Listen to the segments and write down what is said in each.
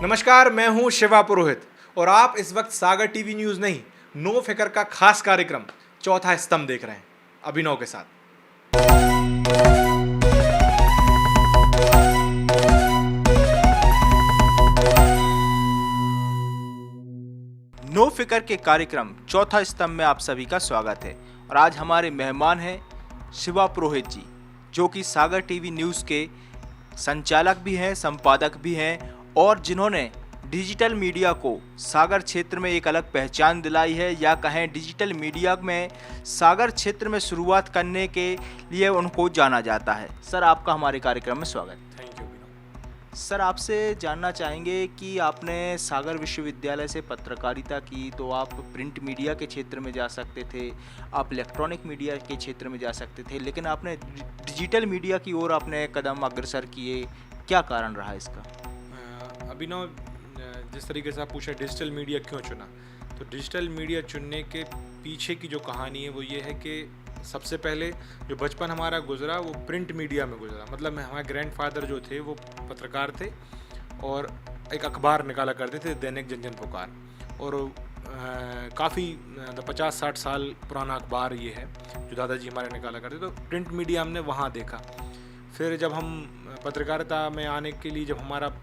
नमस्कार, मैं हूं शिवा पुरोहित और आप इस वक्त सागर टीवी न्यूज़ नहीं, नो फिकर का खास कार्यक्रम चौथा स्तंभ देख रहे हैं अभिनव के साथ। नो फिकर के कार्यक्रम चौथा स्तंभ में आप सभी का स्वागत है और आज हमारे मेहमान हैं शिवा पुरोहित जी, जो कि सागर टीवी न्यूज़ के संचालक भी हैं, संपादक भी हैं और जिन्होंने डिजिटल मीडिया को सागर क्षेत्र में एक अलग पहचान दिलाई है, या कहें डिजिटल मीडिया में सागर क्षेत्र में शुरुआत करने के लिए उनको जाना जाता है। सर, आपका हमारे कार्यक्रम में स्वागत। Thank you Abhinav. सर, आपसे जानना चाहेंगे कि आपने सागर विश्वविद्यालय से पत्रकारिता की, तो आप प्रिंट मीडिया के क्षेत्र में जा सकते थे, आप इलेक्ट्रॉनिक मीडिया के क्षेत्र में जा सकते थे, लेकिन आपने डिजिटल मीडिया की ओर अपने कदम अग्रसर किए। क्या कारण रहा इसका? अभिनव, जिस तरीके से आप पूछा डिजिटल मीडिया क्यों चुना, तो डिजिटल मीडिया चुनने के पीछे की जो कहानी है वो ये है कि सबसे पहले जो बचपन हमारा गुजरा वो प्रिंट मीडिया में गुजरा। मतलब हमारे ग्रैंडफादर जो थे वो पत्रकार थे और एक अखबार निकाला करते थे, दैनिक जनजन पुकार, और काफ़ी 50-60 साल पुराना अखबार ये है जो दादाजी हमारे निकाला करते। तो प्रिंट मीडिया हमने वहाँ देखा। फिर जब हम पत्रकारिता में आने के लिए जब हमारा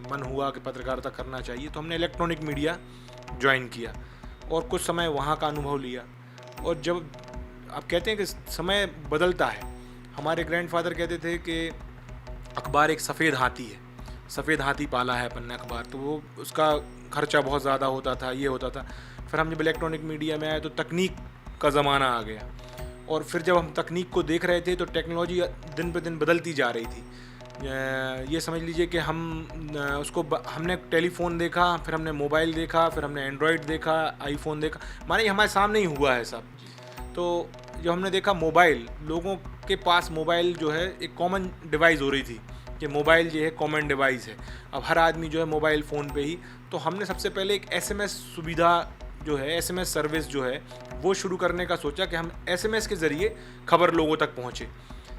मन हुआ कि पत्रकारिता करना चाहिए, तो हमने इलेक्ट्रॉनिक मीडिया ज्वाइन किया और कुछ समय वहाँ का अनुभव लिया। और जब आप कहते हैं कि समय बदलता है, हमारे ग्रैंडफादर कहते थे कि अखबार एक सफ़ेद हाथी है, सफ़ेद हाथी पाला है अपन ने अखबार, तो वो उसका खर्चा बहुत ज़्यादा होता था, ये होता था। फिर हम जब इलेक्ट्रॉनिक मीडिया में आए तो तकनीक का ज़माना आ गया, और फिर जब हम तकनीक को देख रहे थे तो टेक्नोलॉजी दिन पे दिन बदलती जा रही थी। ये समझ लीजिए कि हमने टेलीफोन देखा, फिर हमने मोबाइल देखा, फिर हमने एंड्रॉयड देखा, आईफोन देखा, माने हमारे सामने ही हुआ है सब। तो जब हमने देखा मोबाइल, लोगों के पास मोबाइल जो है एक कॉमन डिवाइस हो रही थी कि मोबाइल जो है कॉमन डिवाइस है, अब हर आदमी जो है मोबाइल फ़ोन पे ही। तो हमने सबसे पहले एक एसएमएस सुविधा जो है, एसएमएस सर्विस जो है वो शुरू करने का सोचा कि हम एसएमएस के ज़रिए खबर लोगों तक पहुँचे।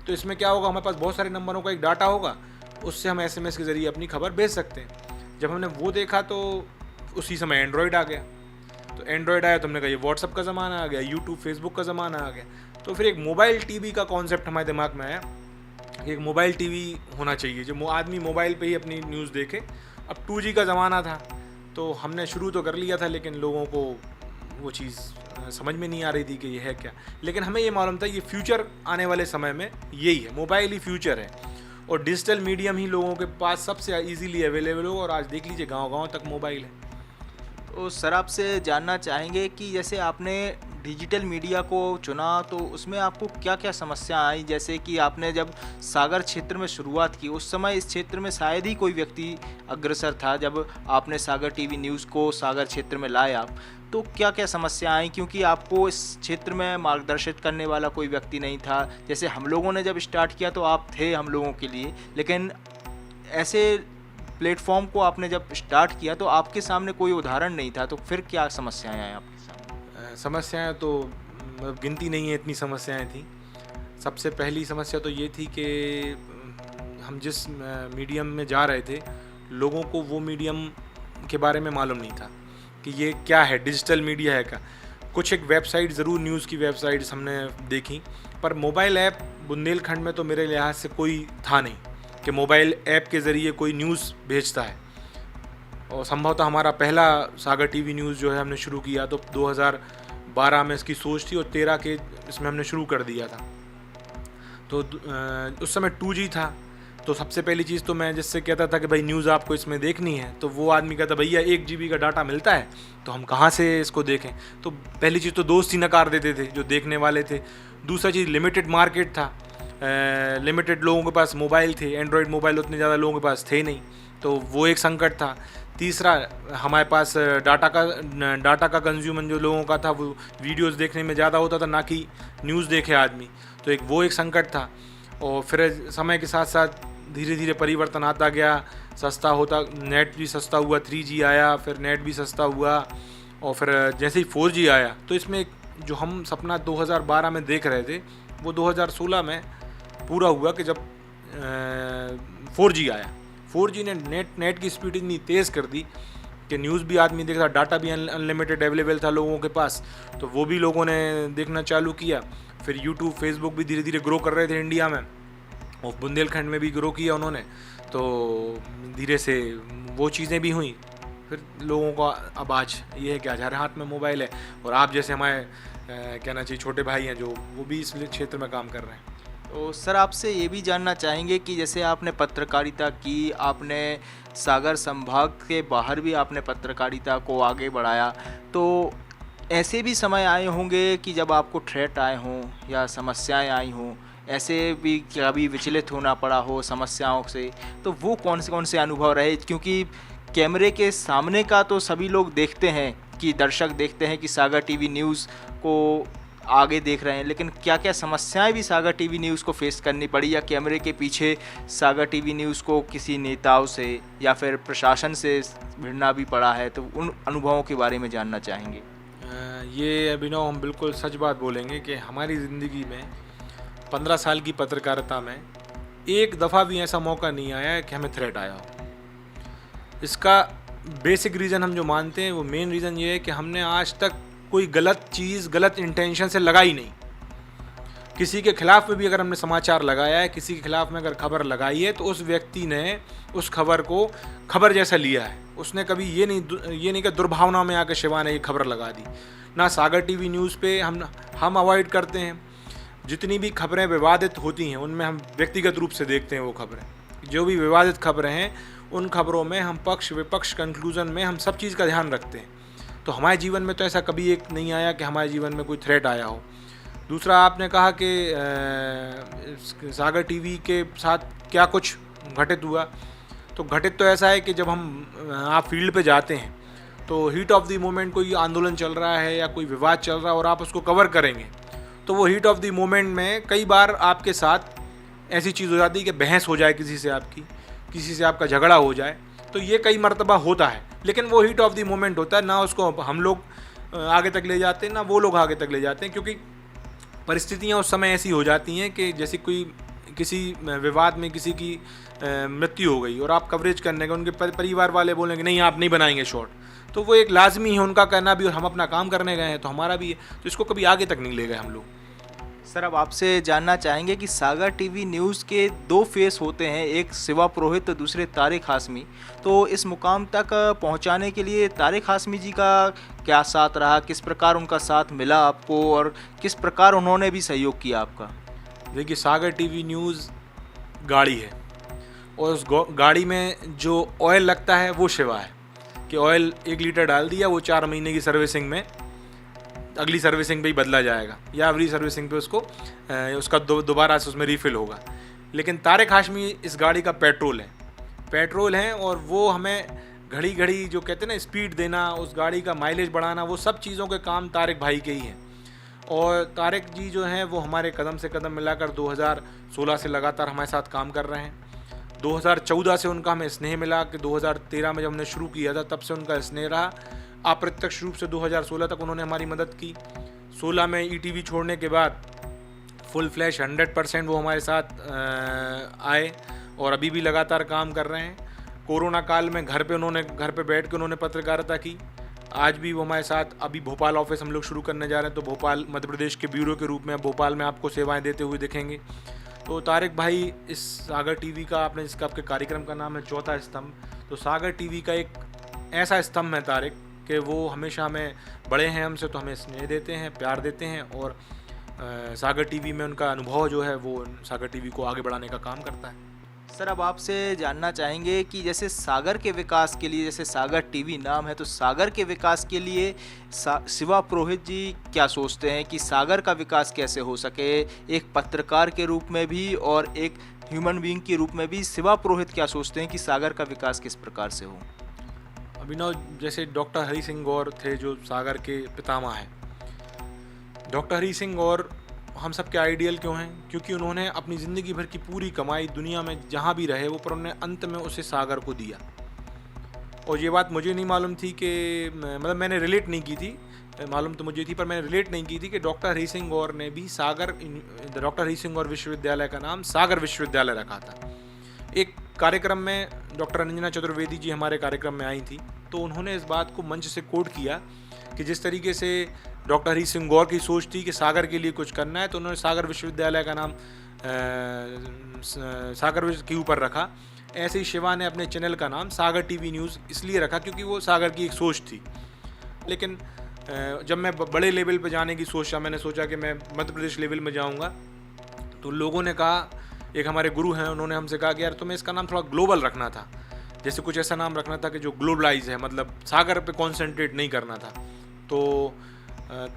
तो इसमें क्या होगा, हमारे पास बहुत सारे नंबरों का एक डाटा होगा, उससे हम एसएमएस के ज़रिए अपनी खबर भेज सकते हैं। जब हमने वो देखा तो उसी समय एंड्रॉयड आ गया। तो एंड्रॉयड आया तो हमने कहा ये व्हाट्सअप का ज़माना आ गया, यूट्यूब फेसबुक का ज़माना आ गया। तो फिर एक मोबाइल टीवी का कॉन्सेप्ट हमारे दिमाग में आया कि एक मोबाइल टीवी होना चाहिए जो आदमी मोबाइल पे ही अपनी न्यूज़ देखे। अब 2G का ज़माना था, तो हमने शुरू तो कर लिया था, लेकिन लोगों को वो चीज़ समझ में नहीं आ रही थी कि ये है क्या। लेकिन हमें ये मालूम था ये फ्यूचर आने वाले समय में यही है, मोबाइल ही फ्यूचर है और डिजिटल मीडियम ही लोगों के पास सबसे इजीली अवेलेबल हो। और आज देख लीजिए गांव-गांव तक मोबाइल है। तो सर, आपसे जानना चाहेंगे कि जैसे आपने डिजिटल मीडिया को चुना तो उसमें आपको क्या क्या समस्या आई? जैसे कि आपने जब सागर क्षेत्र में शुरुआत की, उस समय इस क्षेत्र में शायद ही कोई व्यक्ति अग्रसर था। जब आपने सागर टीवी न्यूज़ को सागर क्षेत्र में लाए आप, तो क्या क्या समस्या आई? क्योंकि आपको इस क्षेत्र में मार्गदर्शित करने वाला कोई व्यक्ति नहीं था। जैसे हम लोगों ने जब स्टार्ट किया तो आप थे हम लोगों के लिए, लेकिन ऐसे प्लेटफॉर्म को आपने जब स्टार्ट किया तो आपके सामने कोई उदाहरण नहीं था। तो फिर क्या समस्याएं आई आपके सामने? समस्याएं तो गिनती नहीं है, इतनी समस्याएं थी। सबसे पहली समस्या तो ये थी कि हम जिस मीडियम में जा रहे थे, लोगों को वो मीडियम के बारे में मालूम नहीं था कि ये क्या है, डिजिटल मीडिया है क्या। कुछ एक वेबसाइट ज़रूर, न्यूज़ की वेबसाइट्स हमने देखी, पर मोबाइल ऐप बुंदेलखंड में तो मेरे लिहाज से कोई था नहीं कि मोबाइल ऐप के ज़रिए कोई न्यूज़ भेजता है। और संभवतः हमारा पहला सागर टीवी न्यूज़ जो है हमने शुरू किया तो 2012 में इसकी सोच थी और 13 के इसमें हमने शुरू कर दिया था। तो उस समय 2G था। तो सबसे पहली चीज़ तो मैं जिससे कहता था कि भाई न्यूज़ आपको इसमें देखनी है, तो वो आदमी कहता भैया 1 GB का डाटा मिलता है तो हम कहाँ से इसको देखें। तो पहली चीज़ तो दोस्त ही नकार देते थे जो देखने वाले थे। दूसरा चीज़ लिमिटेड मार्केट था, लिमिटेड लोगों के पास मोबाइल थे, एंड्रॉयड मोबाइल उतने ज़्यादा लोगों के पास थे नहीं, तो वो एक संकट था। तीसरा, हमारे पास डाटा का कंज्यूमन जो लोगों का था वो वीडियोस देखने में ज़्यादा होता था, ना कि न्यूज़ देखे आदमी, तो वो एक संकट था। और फिर समय के साथ साथ धीरे धीरे परिवर्तन आता गया, सस्ता होता, नेट भी सस्ता हुआ, 3G आया, फिर नेट भी सस्ता हुआ, और फिर जैसे ही 4G आया तो इसमें जो हम सपना 2012 में देख रहे थे वो 2016 में पूरा हुआ कि जब 4G आया। 4G ने नेट की स्पीड इतनी तेज़ कर दी कि न्यूज़ भी आदमी देख रहा, डाटा भी अनलिमिटेड अवेलेबल था लोगों के पास, तो वो भी लोगों ने देखना चालू किया। फिर यूट्यूब, फेसबुक भी धीरे धीरे ग्रो कर रहे थे इंडिया में, और बुंदेलखंड में भी ग्रो किया उन्होंने, तो धीरे से वो चीज़ें भी हुई। फिर लोगों का अब आज ये है कि आज हर हाथ में मोबाइल है, और आप जैसे हमारे कहना चाहिए छोटे भाई हैं जो, वो भी इस क्षेत्र में काम कर रहे हैं। तो सर आपसे ये भी जानना चाहेंगे कि जैसे आपने पत्रकारिता की, आपने सागर संभाग के बाहर भी आपने पत्रकारिता को आगे बढ़ाया, तो ऐसे भी समय आए होंगे कि जब आपको थ्रेट आए हों या समस्याएं आई हों, ऐसे भी कभी विचलित होना पड़ा हो समस्याओं से, तो वो कौन से अनुभव रहे? क्योंकि कैमरे के सामने का तो सभी लोग देखते हैं, कि दर्शक देखते हैं कि सागर टीवी न्यूज़ को आगे देख रहे हैं, लेकिन क्या क्या समस्याएं भी सागर टीवी न्यूज़ को फेस करनी पड़ी, या कैमरे के पीछे सागर टीवी न्यूज़ को किसी नेताओं से या फिर प्रशासन से भिड़ना भी पड़ा है, तो उन अनुभवों के बारे में जानना चाहेंगे। ये अभिनव, हम बिल्कुल सच बात बोलेंगे कि हमारी ज़िंदगी में 15 साल की पत्रकारिता में एक दफ़ा भी ऐसा मौका नहीं आया है कि हमें थ्रेट आया हो। इसका बेसिक रीज़न हम जो मानते हैं, वो मेन रीज़न ये है कि हमने आज तक कोई गलत चीज़ गलत इंटेंशन से लगाई नहीं। किसी के खिलाफ में भी अगर हमने समाचार लगाया है, किसी के खिलाफ में अगर खबर लगाई है, तो उस व्यक्ति ने उस खबर को खबर जैसा लिया है। उसने कभी ये नहीं कि दुर्भावना में आकर शिवा ने ये खबर लगा दी। ना सागर टीवी न्यूज़ पे हम अवॉइड करते हैं। जितनी भी खबरें विवादित होती हैं उनमें हम व्यक्तिगत रूप से देखते हैं वो खबरें। जो भी विवादित खबरें हैं उन खबरों में हम पक्ष विपक्ष कंक्लूज़न में हम सब चीज़ का ध्यान रखते हैं। तो हमारे जीवन में तो ऐसा कभी एक नहीं आया कि हमारे जीवन में कोई थ्रेट आया हो। दूसरा, आपने कहा कि सागर टीवी के साथ क्या कुछ घटित हुआ, तो घटित तो ऐसा है कि जब आप फील्ड पे जाते हैं तो हीट ऑफ द मोमेंट कोई आंदोलन चल रहा है या कोई विवाद चल रहा है और आप उसको कवर करेंगे, तो वो हीट ऑफ द मोमेंट में कई बार आपके साथ ऐसी चीज़ हो जाती है कि बहस हो जाए किसी से आपका झगड़ा हो जाए। तो ये कई मर्तबा होता है, लेकिन वो हीट ऑफ द मोमेंट होता है, ना उसको हम लोग आगे तक ले जाते हैं ना वो लोग आगे तक ले जाते हैं, क्योंकि परिस्थितियाँ उस समय ऐसी हो जाती हैं कि जैसे किसी विवाद में किसी की मृत्यु हो गई और आप कवरेज करने का, उनके परिवार वाले बोलेंगे नहीं आप नहीं बनाएंगे शॉट, तो वो एक लाजमी है उनका कहना भी, और हम अपना काम करने गए हैं तो हमारा भी है, तो इसको कभी आगे तक नहीं ले गए हम लोग। सर अब आपसे जानना चाहेंगे कि सागर टीवी न्यूज़ के 2 फेस होते हैं, एक शिवा पुरोहित तो दूसरे तारिक हाशमी। तो इस मुकाम तक पहुंचाने के लिए तारिक हाशमी जी का क्या साथ रहा, किस प्रकार उनका साथ मिला आपको और किस प्रकार उन्होंने भी सहयोग किया आपका? देखिए, सागर टीवी न्यूज़ गाड़ी है और उस गाड़ी में जो ऑयल लगता है वो शिवा है, कि ऑयल 1 लीटर डाल दिया, वो 4 महीने की सर्विसिंग में अगली सर्विसिंग पे ही बदला जाएगा या अगली सर्विसिंग पे उसका दोबारा से उसमें रीफिल होगा। लेकिन तारिक हाशमी इस गाड़ी का पेट्रोल है और वो हमें घड़ी घड़ी जो कहते हैं ना स्पीड देना, उस गाड़ी का माइलेज बढ़ाना, वो सब चीज़ों के काम तारिक भाई के ही हैं। और तारिक जी जो हैं वो हमारे कदम से कदम मिलाकर 2016 से लगातार हमारे साथ काम कर रहे हैं। 2014 से उनका हमें स्नेह मिला कि 2013 में जब हमने शुरू किया था तब से उनका स्नेह रहा। अप्रत्यक्ष रूप से 2016 तक उन्होंने हमारी मदद की। 16 में ईटीवी छोड़ने के बाद फुल फ्लैश 100% वो हमारे साथ आए और अभी भी लगातार काम कर रहे हैं। कोरोना काल में घर पे बैठ के उन्होंने पत्रकारिता की। आज भी वो हमारे साथ, अभी भोपाल ऑफिस हम लोग शुरू करने जा रहे हैं, तो भोपाल मध्य प्रदेश के ब्यूरो के रूप में भोपाल में आपको सेवाएं देते हुए दिखेंगे। तो तारिक भाई इस सागर टीवी का, आपने जिसका आपके कार्यक्रम का नाम है चौथा स्तंभ, तो सागर टीवी का एक ऐसा स्तंभ है तारिक कि वो हमेशा हमें, बड़े हैं हमसे तो हमें स्नेह देते हैं, प्यार देते हैं, और सागर टीवी में उनका अनुभव जो है वो सागर टीवी को आगे बढ़ाने का काम करता है। सर अब आपसे जानना चाहेंगे कि जैसे सागर के विकास के लिए, जैसे सागर टीवी नाम है, तो सागर के विकास के लिए शिवा पुरोहित जी क्या सोचते हैं कि सागर का विकास कैसे हो सके, एक पत्रकार के रूप में भी और एक ह्यूमन बीइंग के रूप में भी शिवा पुरोहित क्या सोचते हैं कि सागर का विकास किस प्रकार से हो? अभिनव, जैसे डॉक्टर हरि सिंह गौर थे जो सागर के पितामह हैं। डॉक्टर हरि सिंह गौर हम सब के आइडियल क्यों हैं? क्योंकि उन्होंने अपनी ज़िंदगी भर की पूरी कमाई दुनिया में जहाँ भी रहे वो, पर उन्होंने अंत में उसे सागर को दिया। और ये बात मुझे नहीं मालूम थी कि, मतलब मैंने रिलेट नहीं की थी, मालूम तो मुझे थी पर मैंने रिलेट नहीं की थी कि डॉक्टर हरि सिंह गौर ने भी डॉक्टर हरि सिंह गौर विश्वविद्यालय का नाम सागर विश्वविद्यालय रखा था। एक कार्यक्रम में डॉक्टर अंजना चतुर्वेदी जी हमारे कार्यक्रम में आई थी, तो उन्होंने इस बात को मंच से कोट किया कि जिस तरीके से डॉक्टर हरी सिंह गौर की सोच थी कि सागर के लिए कुछ करना है, तो उन्होंने सागर विश्वविद्यालय का नाम सागर के ऊपर रखा। ऐसे ही शिवा ने अपने चैनल का नाम सागर टीवी न्यूज़ इसलिए रखा क्योंकि वो सागर की एक सोच थी। लेकिन जब मैं बड़े लेवल पे जाने की सोचा, मैंने सोचा कि मैं मध्य प्रदेश लेवल में जाऊंगा, तो लोगों ने कहा, एक हमारे गुरु हैं, उन्होंने हमसे कहा कि यार तुम्हें इसका नाम थोड़ा ग्लोबल रखना था, जैसे कुछ ऐसा नाम रखना था कि जो ग्लोबलाइज है, मतलब सागर पे कॉन्सेंट्रेट नहीं करना था। तो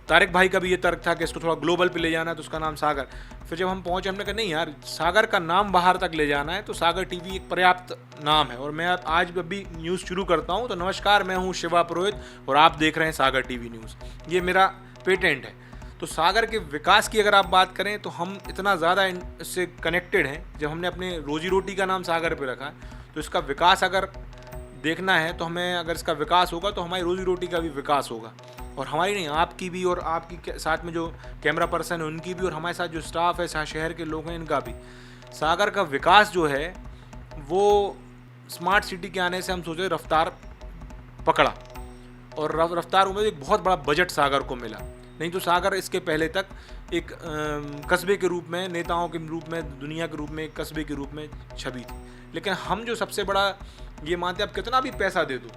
तारिक भाई का भी ये तर्क था कि इसको थोड़ा ग्लोबल पे ले जाना है, तो उसका नाम सागर। फिर जब हम पहुंचे, हमने कहा नहीं यार, सागर का नाम बाहर तक ले जाना है तो सागर टीवी एक पर्याप्त नाम है। और मैं आज अभी न्यूज़ शुरू करता हूं, तो नमस्कार, मैं हूं शिवा पुरोहित और आप देख रहे हैं सागर टीवी न्यूज़। ये मेरा पेटेंट है। तो सागर के विकास की अगर आप बात करें तो हम इतना ज़्यादा इससे कनेक्टेड हैं। जब हमने अपने रोजी रोटी का नाम सागर पे रखा है, तो इसका विकास अगर देखना है तो हमें, अगर इसका विकास होगा तो हमारी रोजी रोटी का भी विकास होगा, और हमारी नहीं, आपकी भी, और आपकी साथ में जो कैमरा पर्सन है उनकी भी, और हमारे साथ जो स्टाफ है, शहर के लोग हैं, इनका भी। सागर का विकास जो है वो स्मार्ट सिटी के आने से हम सोचे रफ्तार पकड़ा, और रफ्तार में एक बहुत बड़ा बजट सागर को मिला। नहीं तो सागर इसके पहले तक एक कस्बे के रूप में, नेताओं के रूप में, दुनिया के रूप में एक कस्बे के रूप में छवि थी। लेकिन हम जो सबसे बड़ा ये मानते हैं, आप कितना भी पैसा दे दो,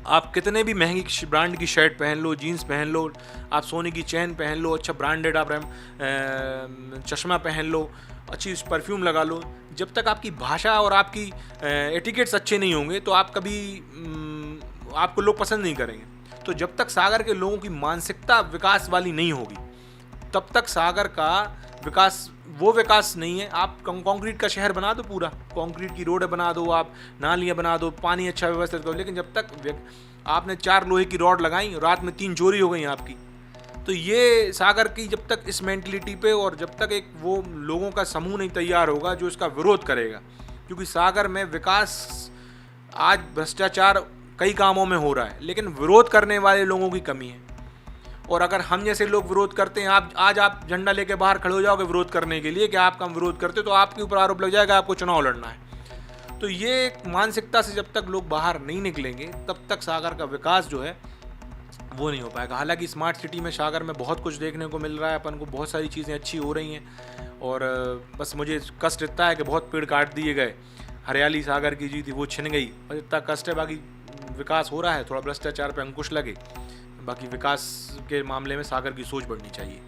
आप कितने भी महंगी ब्रांड की शर्ट पहन लो, जीन्स पहन लो, आप सोने की चैन पहन लो, अच्छा ब्रांडेड आप चश्मा पहन लो, अच्छी परफ्यूम लगा लो, जब तक आपकी भाषा और आपकी एटिकेट्स अच्छे नहीं होंगे तो आप कभी आपको लोग पसंद नहीं करेंगे। तो जब तक सागर के लोगों की मानसिकता विकास वाली नहीं होगी, तब तक सागर का विकास वो विकास नहीं है। आप कंक्रीट का शहर बना दो, पूरा कंक्रीट की रोड बना दो, आप नालियाँ बना दो, पानी अच्छा व्यवस्थित करो, लेकिन जब तक आपने 4 लोहे की रॉड लगाई, रात में 3 चोरी हो गई आपकी, तो ये सागर की जब तक इस मेंटलिटी पे, और जब तक एक वो लोगों का समूह नहीं तैयार होगा जो इसका विरोध करेगा, क्योंकि सागर में विकास, आज भ्रष्टाचार कई कामों में हो रहा है, लेकिन विरोध करने वाले लोगों की कमी है। और अगर हम जैसे लोग विरोध करते हैं, आज आप झंडा लेके बाहर खड़े हो जाओगे विरोध करने के लिए कि आप हम विरोध करते, तो आपके ऊपर आरोप लग जाएगा आपको चुनाव लड़ना है। तो ये मानसिकता से जब तक लोग बाहर नहीं निकलेंगे, तब तक सागर का विकास जो है वो नहीं हो पाएगा। हालांकि स्मार्ट सिटी में सागर में बहुत कुछ देखने को मिल रहा है, अपन को बहुत सारी चीज़ें अच्छी हो रही हैं, और बस मुझे कष्ट इतना है कि बहुत पेड़ काट दिए गए, हरियाली सागर की जी थी वो छिन गई, और इतना कष्ट है। बाकी विकास हो रहा है, थोड़ा भ्रष्टाचार पे अंकुश लगे, बाकी विकास के मामले में सागर की सोच बढ़नी चाहिए।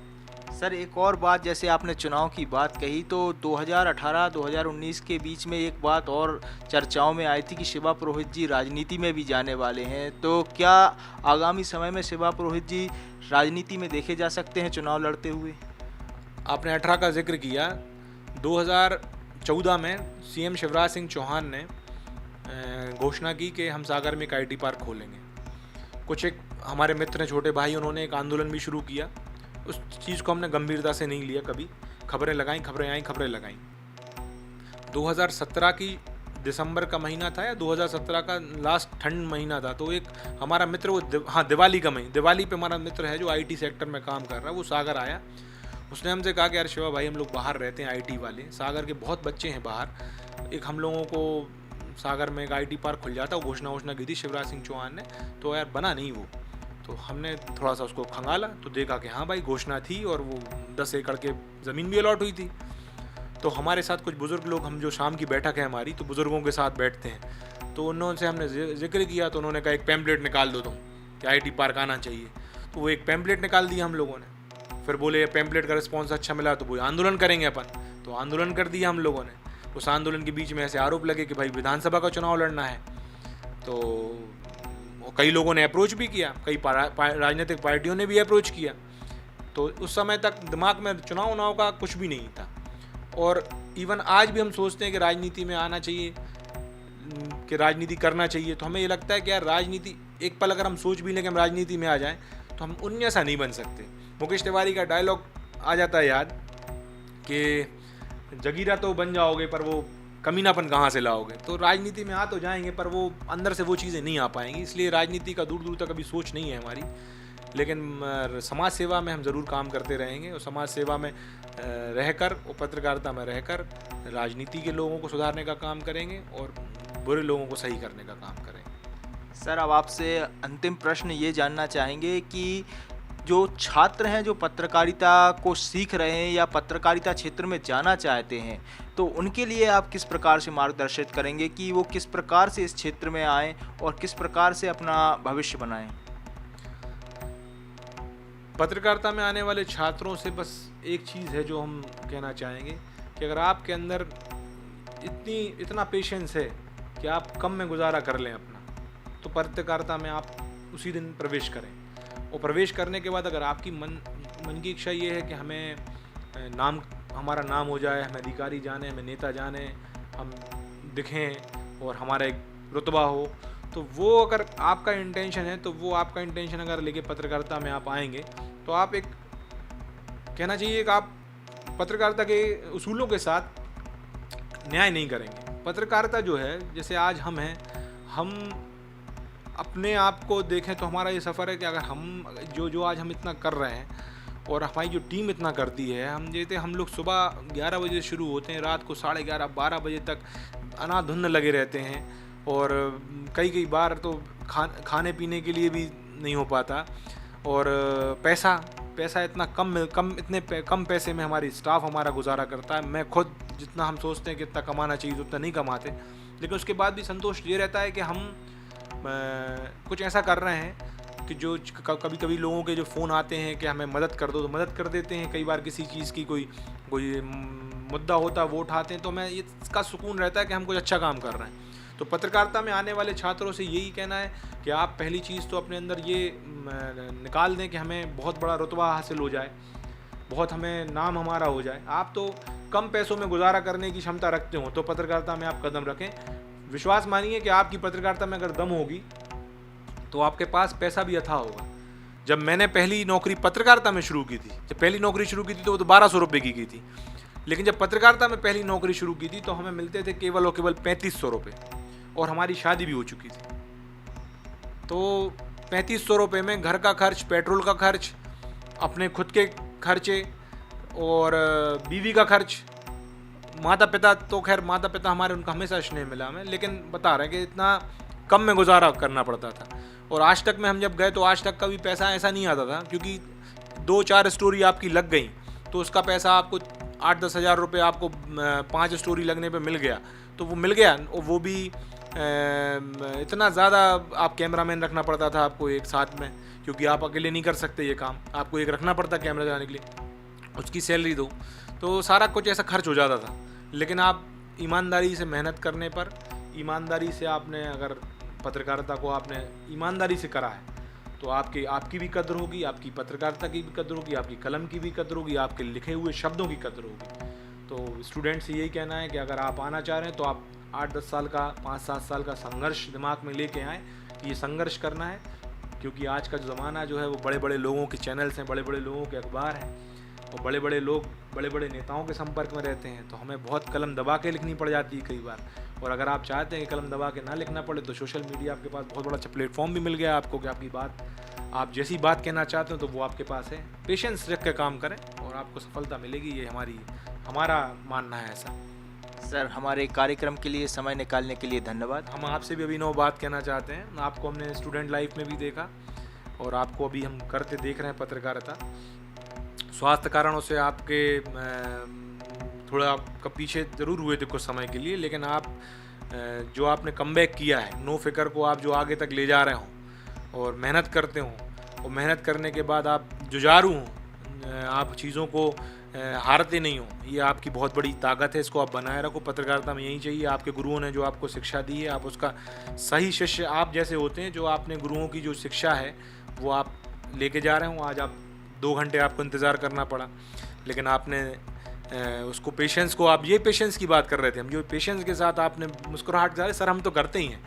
सर, एक और बात, जैसे आपने चुनाव की बात कही, तो 2018-2019 के बीच में एक बात और चर्चाओं में आई थी कि शिवा पुरोहित जी राजनीति में भी जाने वाले हैं। तो क्या आगामी समय में शिवा पुरोहित जी राजनीति में देखे जा सकते हैं चुनाव लड़ते हुए? आपने 18 का जिक्र किया। 2014 में सीएम शिवराज सिंह चौहान ने घोषणा की कि हम सागर में एक IT पार्क खोलेंगे। कुछ एक हमारे मित्र हैं, छोटे भाई, उन्होंने एक आंदोलन भी शुरू किया। उस चीज़ को हमने गंभीरता से नहीं लिया कभी, खबरें लगाई, खबरें आई, खबरें लगाई। 2017 की दिसंबर का महीना था या 2017 का लास्ट ठंड महीना था, तो एक हमारा मित्र, वो दिवाली का महीना, दिवाली पे हमारा मित्र है जो IT सेक्टर में काम कर रहा है, वो सागर आया। उसने हमसे कहा कि यार शिवा भाई, हम लोग बाहर रहते हैं, IT वाले, सागर के बहुत बच्चे हैं बाहर, एक हम लोगों को सागर में एक IT पार्क खुल जाता। वो घोषणा की थी शिवराज सिंह चौहान ने, तो यार बना नहीं वो। तो हमने थोड़ा सा उसको खंगाला, तो देखा कि हाँ भाई घोषणा थी, और वो 10 एकड़ के ज़मीन भी अलॉट हुई थी। तो हमारे साथ कुछ बुज़ुर्ग लोग, हम जो शाम की बैठक है हमारी, तो बुज़ुर्गों के साथ बैठते हैं, तो उन्होंने हमने जिक्र किया, तो उन्होंने कहा एक पैम्पलेट निकाल दो तुम कि IT पार्क आना चाहिए। तो वो एक पैम्पलेट निकाल दिया हम लोगों ने। फिर बोले पैम्पलेट का रिस्पॉन्स अच्छा मिला तो वो आंदोलन करेंगे अपन, तो आंदोलन कर दिया हम लोगों ने। उस आंदोलन के बीच में ऐसे आरोप लगे कि भाई विधानसभा का चुनाव लड़ना है, तो कई लोगों ने अप्रोच भी किया, कई राजनीतिक पार्टियों ने भी अप्रोच किया। तो उस समय तक दिमाग में चुनाव का कुछ भी नहीं था। और इवन आज भी हम सोचते हैं कि राजनीति में आना चाहिए, कि राजनीति करना चाहिए, तो हमें ये लगता है कि यार राजनीति, एक पल अगर हम सोच भी लें कि हम राजनीति में आ जाएं, तो हम उन जैसा नहीं बन सकते। मुकेश तिवारी का डायलॉग आ जाता है याद कि जगीरा तो बन जाओगे पर वो कमीनापन कहाँ से लाओगे। तो राजनीति में आ तो जाएंगे पर वो अंदर से वो चीज़ें नहीं आ पाएंगी, इसलिए राजनीति का दूर दूर तक अभी सोच नहीं है हमारी। लेकिन समाज सेवा में हम ज़रूर काम करते रहेंगे, और समाज सेवा में रहकर और पत्रकारिता में रहकर राजनीति के लोगों को सुधारने का काम करेंगे और बुरे लोगों को सही करने का काम करेंगे। सर, अब आपसे अंतिम प्रश्न ये जानना चाहेंगे कि जो छात्र हैं जो पत्रकारिता को सीख रहे हैं या पत्रकारिता क्षेत्र में जाना चाहते हैं, तो उनके लिए आप किस प्रकार से मार्गदर्शित करेंगे कि वो किस प्रकार से इस क्षेत्र में आएँ और किस प्रकार से अपना भविष्य बनाएँ? पत्रकारिता में आने वाले छात्रों से बस एक चीज़ है जो हम कहना चाहेंगे कि अगर आपके अंदर इतना पेशेंस है कि आप कम में गुजारा कर लें अपना, तो पत्रकारिता में आप उसी दिन प्रवेश करें। और प्रवेश करने के बाद अगर आपकी मन की इच्छा ये है कि हमें हमारा नाम हो जाए, हमें अधिकारी जाने, हमें नेता जाने, हम दिखें और हमारा एक रुतबा हो, तो वो अगर आपका इंटेंशन है, तो वो आपका इंटेंशन अगर लेके पत्रकारिता में आप आएंगे, तो आप एक कहना चाहिए कि आप पत्रकारिता के उसूलों के साथ न्याय नहीं करेंगे। पत्रकारिता जो है, जैसे आज हम हैं, हम अपने आप को देखें तो हमारा ये सफ़र है कि अगर हम जो आज हम इतना कर रहे हैं और हमारी जो टीम इतना करती है, हम लोग सुबह 11 बजे शुरू होते हैं, रात को 11:30-12 बजे तक अनाधुन्न लगे रहते हैं और कई बार तो खाने पीने के लिए भी नहीं हो पाता। और पैसा इतना कम पैसे में हमारी स्टाफ हमारा गुजारा करता है। मैं खुद जितना हम सोचते हैं कि इतना कमाना चाहिए उतना नहीं कमाते, लेकिन उसके बाद भी संतोष ये रहता है कि हम कुछ ऐसा कर रहे हैं कि जो कभी लोगों के जो फ़ोन आते हैं कि हमें मदद कर दो, तो मदद कर देते हैं। कई बार किसी चीज़ की कोई मुद्दा होता है वो उठाते हैं, तो हमें इसका सुकून रहता है कि हम कुछ अच्छा काम कर रहे हैं। तो पत्रकारिता में आने वाले छात्रों से यही कहना है कि आप पहली चीज़ तो अपने अंदर ये निकाल दें कि हमें बहुत बड़ा रुतबा हासिल हो जाए, बहुत हमें नाम हमारा हो जाए। आप तो कम पैसों में गुजारा करने की क्षमता रखते हो तो पत्रकारिता में आप कदम रखें। विश्वास मानिए कि आपकी पत्रकारिता में अगर दम होगी तो आपके पास पैसा भी अथाह होगा। जब मैंने पहली नौकरी पत्रकारिता में शुरू की थी, जब पहली नौकरी शुरू की थी तो वो तो 1200 रुपये की थी, लेकिन जब पत्रकारिता में पहली नौकरी शुरू की थी तो हमें मिलते थे केवल और केवल 3500 रुपये, और हमारी शादी भी हो चुकी थी। तो 3500 रुपये में घर का खर्च, पेट्रोल का खर्च, अपने खुद के खर्चे और बीवी का खर्च, माता पिता हमारे, उनका हमेशा स्नेह मिला हमें, लेकिन बता रहे हैं कि इतना कम में गुजारा करना पड़ता था। और आज तक में हम जब गए तो आज तक का भी पैसा ऐसा नहीं आता था, क्योंकि 2-4 स्टोरी आपकी लग गई तो उसका पैसा आपको 8-10 हज़ार रुपये आपको 5 स्टोरी लगने पे मिल गया, तो वो मिल गया। और वो भी इतना ज़्यादा आप कैमरामैन रखना पड़ता था आपको एक साथ में, क्योंकि आप अकेले नहीं कर सकते ये काम, आपको एक रखना पड़ता कैमरा चलाने के लिए, उसकी सैलरी दो, तो सारा कुछ ऐसा खर्च हो जाता था। लेकिन आप ईमानदारी से मेहनत करने पर, ईमानदारी से आपने अगर पत्रकारिता को आपने ईमानदारी से करा है तो आपकी भी कदर होगी, आपकी पत्रकारिता की भी कदर होगी, आपकी कलम की भी कदर होगी, आपके लिखे हुए शब्दों की कदर होगी। तो स्टूडेंट से यही कहना है कि अगर आप आना चाह रहे हैं तो आप 8-10 साल का, 5-7 साल का संघर्ष दिमाग में लेके आएँ कि ये संघर्ष करना है, क्योंकि आज का जो ज़माना जो है वो बड़े बड़े लोगों के चैनल्स हैं, बड़े बड़े लोगों के अखबार हैं और बड़े बड़े लोग बड़े बड़े नेताओं के संपर्क में रहते हैं, तो हमें बहुत कलम दबा के लिखनी पड़ जाती है कई बार। और अगर आप चाहते हैं कि कलम दबा के ना लिखना पड़े तो सोशल मीडिया आपके पास बहुत बड़ा अच्छा प्लेटफॉर्म भी मिल गया आपको कि आपकी बात, आप जैसी बात कहना चाहते हो तो वो आपके पास है। पेशेंस रख के काम करें और आपको सफलता मिलेगी, ये हमारा मानना है ऐसा। सर, हमारे कार्यक्रम के लिए समय निकालने के लिए धन्यवाद। हम आपसे भी अभिनव बात कहना चाहते हैं, आपको हमने स्टूडेंट लाइफ में भी देखा और आपको अभी हम करते देख रहे हैं पत्रकारिता। स्वास्थ्य कारणों से आपके थोड़ा पीछे ज़रूर हुए थे कुछ समय के लिए, लेकिन आप जो आपने कमबैक किया है, नो फिकर को आप जो आगे तक ले जा रहे हों और मेहनत करते हों, और मेहनत करने के बाद आप जुझारू हों, आप चीज़ों को हारते नहीं हो, ये आपकी बहुत बड़ी ताकत है। इसको आप बनाए रखो। पत्रकारिता में यही चाहिए। आपके गुरुओं ने जो आपको शिक्षा दी है, आप उसका सही शिष्य आप जैसे होते हैं, जो आपने गुरुओं की जो शिक्षा है वो आप लेके जा रहे हो। आज आप 2 घंटे आपको इंतज़ार करना पड़ा, लेकिन आपने उसको पेशेंस को, आप ये पेशेंस की बात कर रहे थे, हम जो पेशेंस के साथ आपने मुस्कुराहट के साथ, सर हम तो करते ही हैं।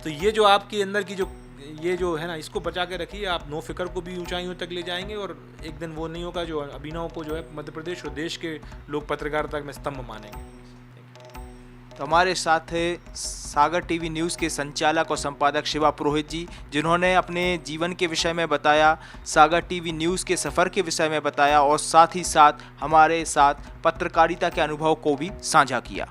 तो ये जो आपके अंदर की जो है ना, इसको बचा के रखिए। आप नो फिकर को भी ऊंचाइयों तक ले जाएंगे और एक दिन वो नहीं होगा जो अभिनव को जो है मध्य प्रदेश और देश के लोग पत्रकारिता में स्तंभ मानेंगे। तो हमारे साथ है सागर टीवी न्यूज़ के संचालक और संपादक शिवा पुरोहित जी, जिन्होंने अपने जीवन के विषय में बताया, सागर टीवी न्यूज़ के सफ़र के विषय में बताया और साथ ही साथ हमारे साथ पत्रकारिता के अनुभव को भी साझा किया।